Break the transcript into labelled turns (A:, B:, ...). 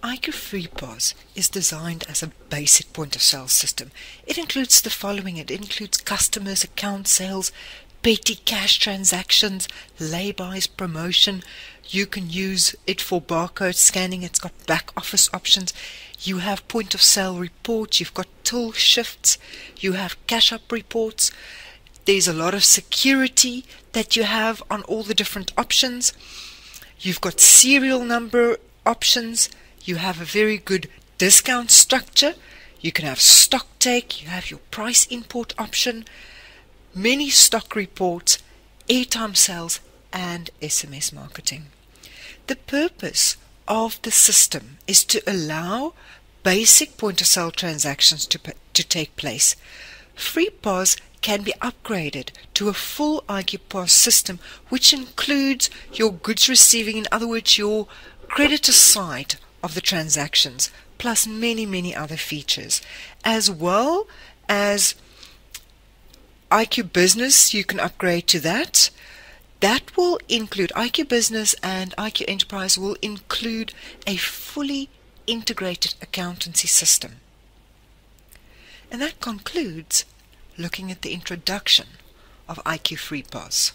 A: IQFreepos is designed as a basic point-of-sale system. It includes the following. It includes customers, account sales, petty cash transactions, lay-bys, promotion. You can use it for barcode scanning. It's got back office options. You have point-of-sale reports. You've got till shifts. You have cash-up reports. There's a lot of security that you have on all the different options. You've got serial number options. You have a very good discount structure. You can have stock take. You have your price import option, many stock reports, airtime sales, and SMS marketing. The purpose of the system is to allow basic point-of-sale transactions to take place. FreePOS can be upgraded to a full IQPOS system, which includes your goods receiving, in other words, your creditor side of the transactions, plus many other features, as well as IQ Business. You can upgrade to that. That will include IQ Business, and IQ Enterprise will include a fully integrated accountancy system. And that concludes looking at the introduction of IQFreepos.